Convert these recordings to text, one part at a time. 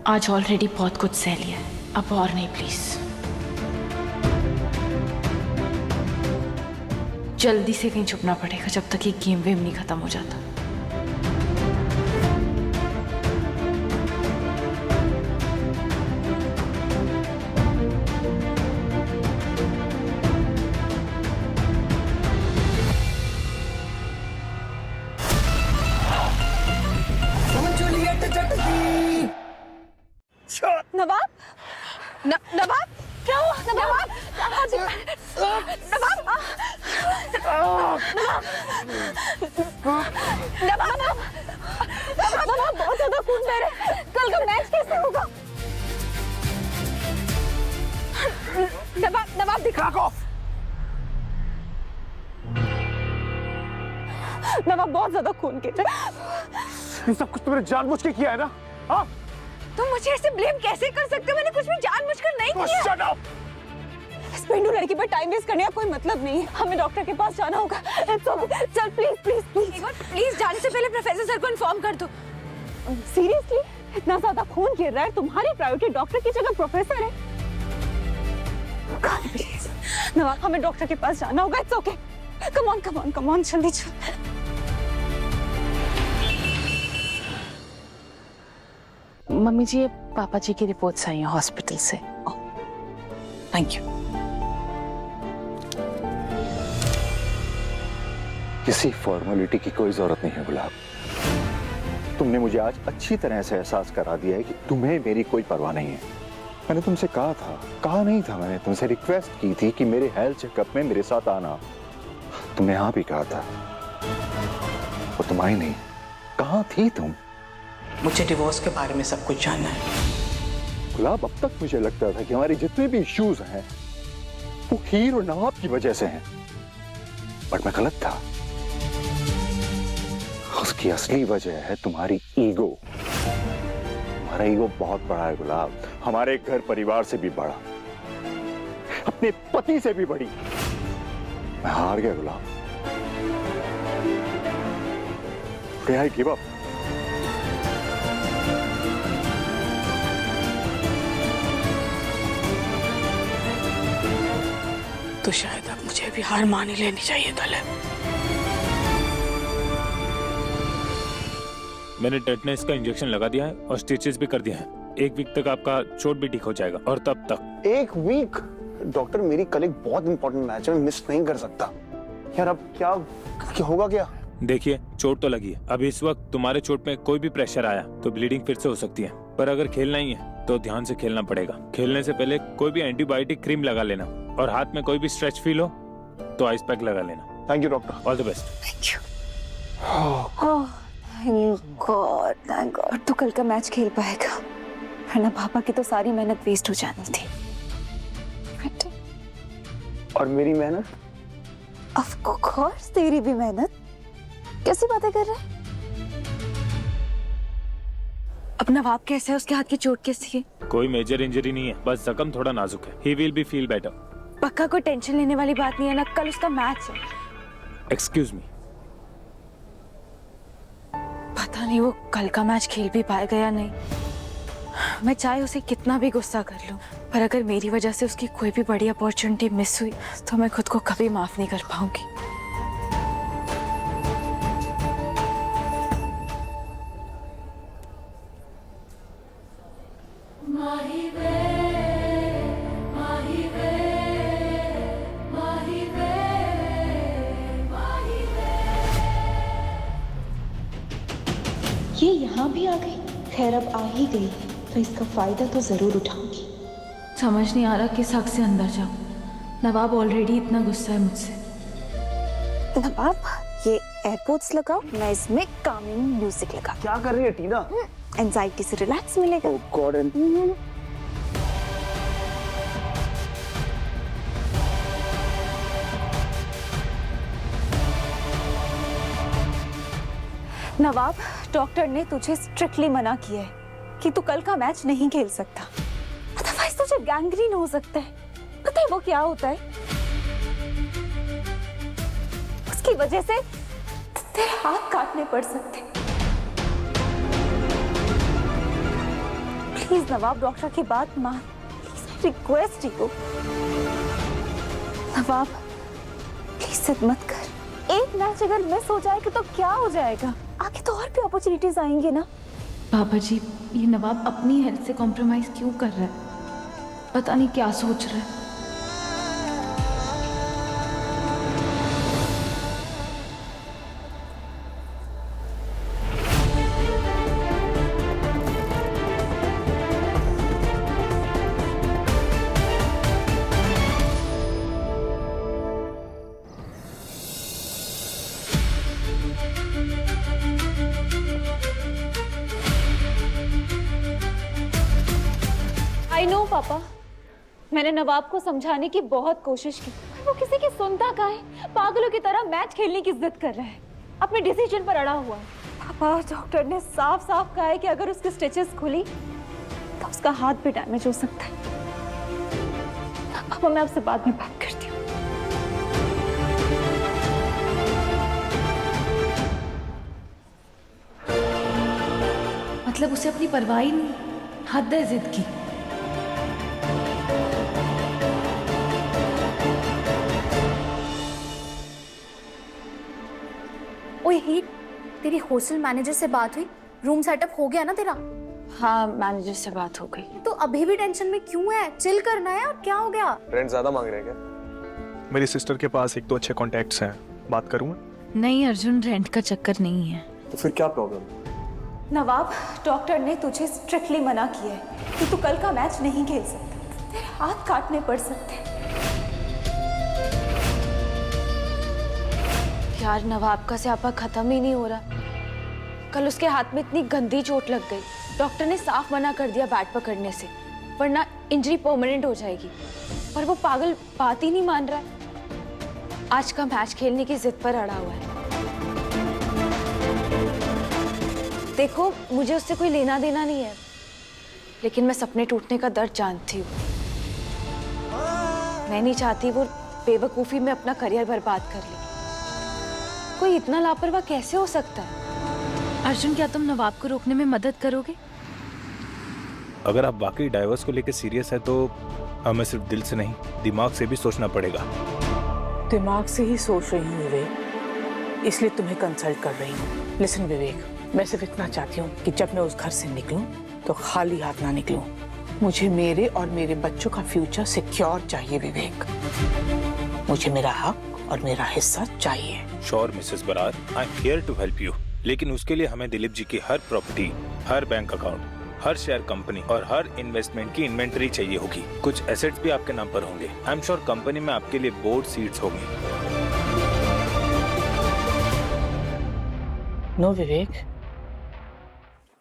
आज ऑलरेडी बहुत कुछ सह लिया है, अब और नहीं प्लीज। जल्दी से कहीं छुपना पड़ेगा जब तक ये गेम वेम नहीं खत्म हो जाता। नवाब, नवाब क्या हुआ? नवाब, नवाब, नवाब बहुत ज्यादा खून बह रहा है। कल का मैच कैसे होगा? नवाब दिखा। नवाब बहुत ज्यादा खून गिर रहा है। ये सब कुछ तुमने जानबूझ के किया है ना? हाँ? तुम मुझे ऐसे ब्लेम कैसे कर सकते हो? मैंने कुछ भी जानबूझकर नहीं किया। Shut up! इस पेंडू लड़की पर टाइम वेस्ट करने का कोई मतलब नहीं है। हमें डॉक्टर के पास जाना होगा। चल प्लीज प्लीज प्लीज। एक बार प्लीज जाने से पहले प्रोफेसर सर को इन्फॉर्म कर दो। सीरियसली इतना ज्यादा खून गिर रहा है, तुम्हारी प्रायोरिटी डॉक्टर की जगह प्रोफेसर है। प्लीज नवाब, हमें डॉक्टर के पास जाना होगा। It's okay, come on come on come on, जल्दी चल। मम्मी जी, ये पापा जी की रिपोर्ट्स आई हैं हॉस्पिटल से। Thank you. किसी फॉर्मेलिटी की कोई जरूरत नहीं है गुलाब। तुमने मुझे आज अच्छी तरह से एहसास करा दिया है कि तुम्हें मेरी कोई परवाह नहीं है। मैंने तुमसे कहा नहीं था, मैंने तुमसे रिक्वेस्ट की थी कि मेरे हेल्थ चेकअप में मेरे साथ आना। तुमने हाँ भी कहा था, और तुम आई नहीं। कहाँ थी तुम? मुझे डिवोर्स के बारे में सब कुछ जानना है। गुलाब, अब तक मुझे लगता था कि हमारे जितने भी इश्यूज हैं वो हीर और नवाब की वजह से हैं, बट मैं गलत था। उसकी असली वजह है तुम्हारी ईगो। तुम्हारा ईगो बहुत बड़ा है गुलाब, हमारे घर परिवार से भी बड़ा, अपने पति से भी बड़ी। मैं हार गया गुलाब। I give up. तो शायद अब मुझे भी हार मान ही लेनी चाहिए तलब। मैंने टेटनेस का इंजेक्शन लगा दिया है और स्टिचेस भी कर दिया है। 1 वीक तक आपका चोट भी ठीक हो जाएगा, और तब तक 1 वीक? डॉक्टर, मेरी कल एक बहुत इंपॉर्टेंट मैच है, मैं मिस नहीं कर सकता यार। अब क्या होगा? क्या देखिए, चोट तो लगी है। अभी इस वक्त तुम्हारे चोट में कोई भी प्रेशर आया तो ब्लीडिंग फिर से हो सकती है, पर अगर खेलना ही है तो ध्यान से खेलना पड़ेगा। खेलने से पहले कोई भी एंटीबायोटिक क्रीम लगा लेना, और हाथ में कोई भी स्ट्रेच फील हो तो आइस पैक लगा लेना। Thank you doctor. All the best. Thank God तो कल का मैच खेल पाएगा, वरना पापा की तो सारी मेहनत वेस्ट हो जानी थी। और मेरी मेहनत? ऑफ कोर्स तेरी भी मेहनत। कैसी बातें कर रहे हैं? अब नवाब कैसे है? उसके हाथ की चोट कैसी है? कोई मेजर इंजरी नहीं है, बस जख्म थोड़ा नाजुक है। He will be feel better. पक्का कोई टेंशन लेने वाली बात नहीं है ना? कल उसका मैच है। Excuse me. पता नहीं वो कल का मैच खेल भी पाएगा या नहीं। मैं चाहे उसे कितना भी गुस्सा कर लूं, पर अगर मेरी वजह से उसकी कोई भी बड़ी अपॉर्चुनिटी मिस हुई तो मैं खुद को कभी माफ नहीं कर पाऊंगी। ये यहाँ भी आ गई। खैर अब आ ही गई तो इसका फायदा तो जरूर उठाऊंगी। समझ नहीं आ रहा किस हक से अंदर जाऊं। नवाब ऑलरेडी इतना गुस्सा है मुझसे। नवाब, ये एयरपोर्ट्स लगाओ, मैं इसमें कामिंग म्यूजिक लगा। क्या कर रही है टीना? एंजाइटी से रिलैक्स मिलेगा। ओह गॉड। नवाब, डॉक्टर ने तुझे स्ट्रिक्टली मना किया है कि तू कल का मैच नहीं खेल सकता, अदरवाइज तुझे गैंग्रीन हो सकता है। पता है वो क्या होता है? उसकी वजह से तेरे हाथ काटने पड़ सकते। प्लीज नवाब डॉक्टर की बात मान, please request you. Nawab please जिद मत कर, एक मैच अगर मिस हो जाएगा तो क्या हो जाएगा, आगे तो और भी अपॉर्चुनिटीज आएंगी ना। पापा जी, ये नवाब अपनी हेल्थ से कॉम्प्रोमाइज क्यों कर रहा है? पता नहीं क्या सोच रहा है। आई नो पापा, मैंने नवाब को समझाने की बहुत कोशिश की, वो किसी की सुनता का है, पागलों की तरह मैच खेलने की जिद कर रहा है, अपने डिसीजन पर अड़ा हुआ है। पापा, डॉक्टर ने साफ साफ कहा है कि अगर उसकी स्टिचेस खुली तो उसका हाथ भी डैमेज हो सकता है। पापा, मैं आपसे बाद में बात करती हूँ। मतलब उसे अपनी परवाह ही नहीं, हद है जिद की। ओए ही, तेरी हॉस्टल मैनेजर से बात हुई? रूम सेटअप हो गया ना तेरा? हाँ, मैनेजर से बात हो गई। तो अभी भी टेंशन में क्यों है? चिल करना है। और क्या हो गया? रेंट ज्यादा मांग रहे हैं क्या? मेरी सिस्टर के पास एक दो अच्छे कॉन्टैक्ट्स हैं, बात करूँ मैं? नहीं अर्जुन, रेंट का चक्कर नहीं है। तो फिर क्या प्रॉब्लम? नवाब, डॉक्टर ने तुझे स्ट्रिक्टली मना किया है कि तू कल का मैच नहीं खेल सकता, तेरे हाथ काटने पड़ सकते हैं। यार, नवाब का स्यापा खत्म ही नहीं हो रहा। कल उसके हाथ में इतनी गंदी चोट लग गई, डॉक्टर ने साफ मना कर दिया बैट पकड़ने से, वरना इंजरी परमानेंट हो जाएगी। पर वो पागल बात ही नहीं मान रहा है। आज का मैच खेलने की जिद पर अड़ा हुआ है। देखो, मुझे उससे कोई लेना देना नहीं है, लेकिन मैं सपने टूटने का दर्द जानती हूँ। मैं नहीं चाहती वो बेवकूफी में अपना करियर बर्बाद कर ले। कोई इतना लापरवाह कैसे हो सकता है? अर्जुन, क्या तुम नवाब को रोकने में मदद करोगे? अगर आप वाकई डाइवोर्स को लेकर सीरियस है तो हमें सिर्फ दिल से नहीं, दिमाग से भी सोचना पड़ेगा। दिमाग से ही सोच रही हूँ विवेक, इसलिए तुम्हें कंसल्ट कर रही हूँ। लिसन विवेक, मैं सिर्फ इतना चाहती हूँ कि जब मैं उस घर से निकलूं तो खाली हाथ ना निकलूं। मुझे मेरे और मेरे बच्चों का फ्यूचर सिक्योर चाहिए विवेक। मुझे मेरा हक और मेरा हिस्सा चाहिए। Sure Mrs Brar, I am here to help you. लेकिन उसके लिए हमें दिलीप जी की हर प्रॉपर्टी, हर बैंक अकाउंट, हर शेयर कंपनी और हर इन्वेस्टमेंट की इन्वेंटरी चाहिए होगी। कुछ एसेट्स भी आपके नाम पर होंगे। आई एम श्योर कंपनी में आपके लिए बोर्ड सीट्स होंगी। नो विवेक,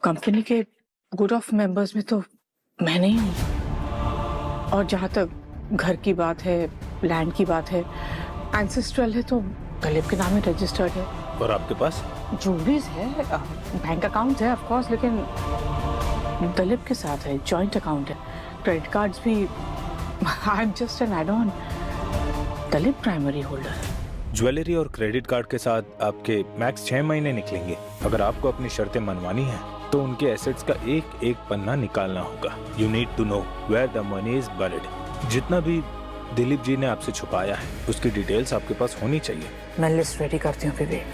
कंपनी के गुड ऑफ मेंबर्स में तो मैं नहीं हूँ। और जहाँ तक घर की बात है, लैंड की बात है, एंसेस्ट्रल है तो दिलीप के नाम में रजिस्टर्ड है। और आपके पास ज्वेलरीज है, बैंक अकाउंट है ऑफ कोर्स, लेकिन दिलीप के साथ है, जॉइंट अकाउंट है। क्रेडिट कार्ड्स भी, I am just an add on. Dilip primary holder है। ज्वेलरी और क्रेडिट कार्ड के साथ आपके मैक्स 6 महीने निकलेंगे। अगर आपको अपनी शर्तें मनवानी है तो उनके एसेट्स का एक एक पन्ना निकालना होगा। You need to know where the money is buried. जितना भी दिलीप जी ने आपसे छुपाया है उसकी डिटेल्स आपके पास होनी चाहिए। मैं लिस्ट रेडी करती हूँ विवेक,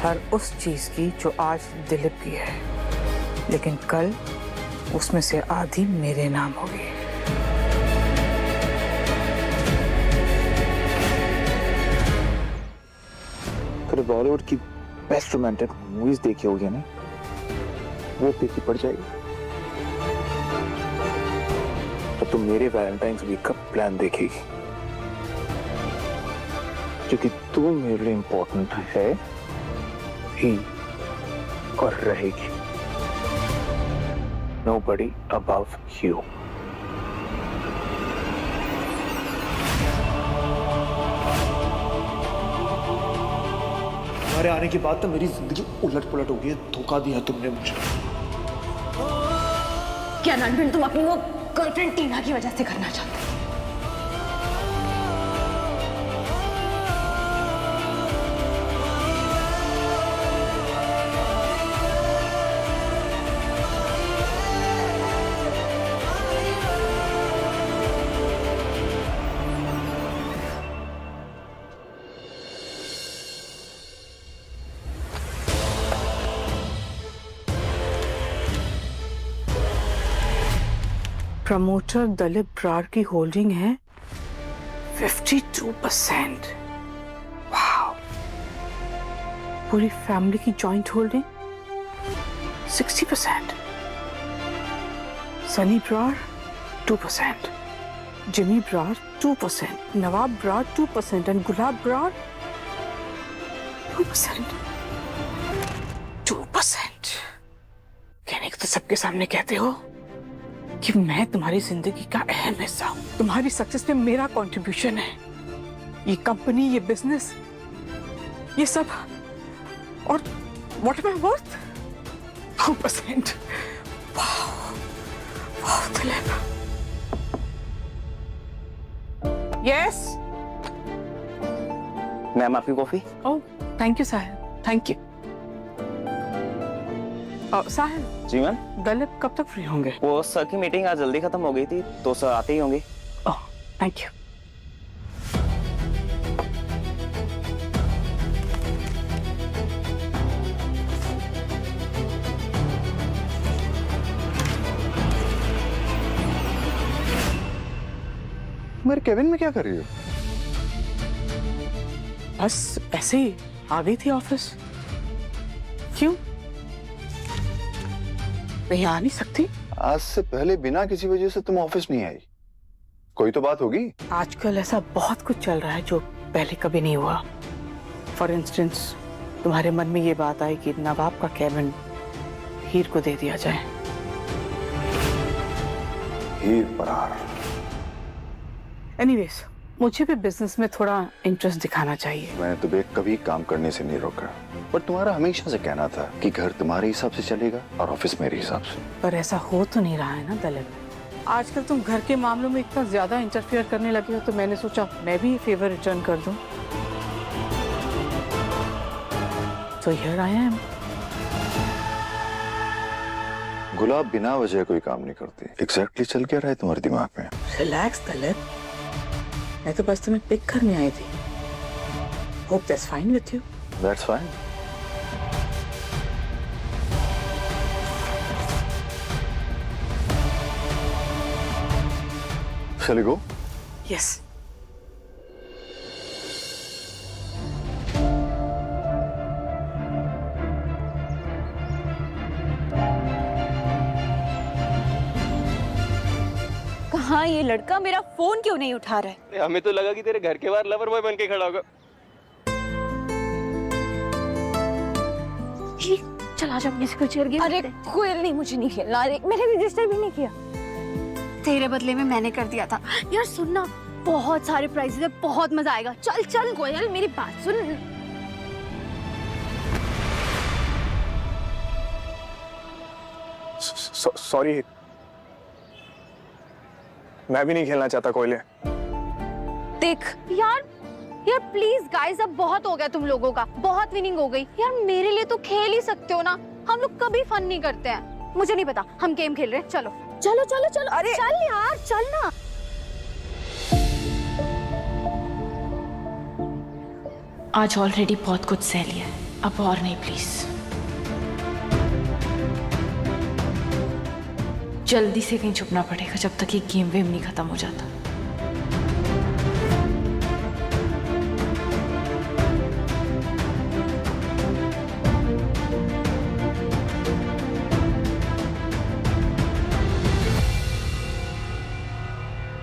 हर उस चीज की जो आज दिलीप की है, लेकिन कल उसमें से आधी मेरे नाम होगी। बॉलीवुड की बेस्ट रोमांटिक मूवीज देखी होगी ना, वो फीकी पड़ जाएगी। तो तुम मेरे वैलेंटाइंस वीक का प्लान देखेगी, क्योंकि तू मेरे लिए इंपॉर्टेंट है ही और रहेगी। Nobody above you. तुम्हारे आने के बाद तो मेरी जिंदगी उलट पुलट हो गई है। धोखा दिया तुमने मुझे। क्या नानबेन तुम अपनी वो गर्लफ्रेंड टीना की वजह से करना चाहते हो? प्रमोटर दलीप ब्रार की होल्डिंग है 52%। वाह। पूरी फैमिली की joint holding 60%। Sunny Brar 2%, Jimmy Brar 2%, Nawab Brar 2% and Gulab Brar 2%। 2%। कहने को तो सबके सामने कहते हो कि मैं तुम्हारी जिंदगी का अहम हिस्सा हूं, तुम्हारी सक्सेस में मेरा कंट्रीब्यूशन है। ये कंपनी, ये बिजनेस, ये सब, और व्हाट एम आई वर्थ? 2%। वाह, वाह दिलीप। यस। मैम आपकी coffee. Oh thank you Sahil, thank you. Sahil ji ma'am. Dilip कब तक फ्री होंगे? वो सर की मीटिंग आज जल्दी खत्म हो गई थी तो सर आते ही होंगे। ओह थैंक यू। मेरे केबिन में क्या कर रही हो? बस ऐसे ही आ गई थी ऑफिस। क्यों? कहीं आ नहीं सकती? आज से पहले बिना किसी वजह से तुम ऑफिस नहीं आई, कोई तो बात होगी। आजकल ऐसा बहुत कुछ चल रहा है जो पहले कभी नहीं हुआ। फॉर इंस्टेंस, तुम्हारे मन में ये बात आई कि नवाब का केबिन हीर को दे दिया जाए। हीर बरार। एनीवेज, मुझे भी बिजनेस में थोड़ा इंटरेस्ट दिखाना चाहिए। मैंने तुम्हें कभी काम करने से नहीं रोका, पर तुम्हारा हमेशा से कहना था कि घर तुम्हारे हिसाब से चलेगा और ऑफिस मेरे हिसाब से। पर ऐसा हो तो नहीं रहा है ना दलीप। आजकल तुम घर के मामलों में इतना ज्यादा इंटरफियर करने लगे हो, तो मैंने सोचा मैं भी फेवर रिटर्न कर दूं। तो हियर आई एम। गुलाब बिना वजह कोई काम नहीं करती। एग्जैक्टली चल क्या रहा है तुम्हारे दिमाग में? रिलैक्स दलीप, मैं तो बस तुम्हें पिक करने आई थी। Hope that's fine with you. That's fine. Shall we go? Yes. कहाँ ये लड़का? मेरा फोन क्यों नहीं उठा रहा है? हमें तो लगा कि तेरे घर के बाहर लवर बॉय बन के खड़ा होगा। चला जा अपने से कोई चेयर गेम। अरे कोयल नहीं, मुझे नहीं खेलना। अरे मैंने रजिस्टर भी नहीं किया। तेरे बदले में मैंने कर दिया था। यार सुनना, बहुत सारे प्राइजेस है, बहुत मजा आएगा। चल चल कोयल, मेरी बात सुन। सॉरी, मैं भी नहीं खेलना चाहता कोयले। देख यार प्लीज गाइस, अब बहुत हो गया तुम लोगों का, बहुत विनिंग हो गई। यार मेरे लिए तो खेल ही सकते हो ना, हम लोग कभी फन नहीं करते हैं। मुझे नहीं पता, हम गेम खेल रहे हैं। चलो चलो चलो चलो। अरे चल यार, चल ना। आज ऑलरेडी बहुत कुछ सह लिया है, अब और नहीं प्लीज। जल्दी से कहीं छुपना पड़ेगा जब तक ये गेम वेम नहीं खत्म हो जाता।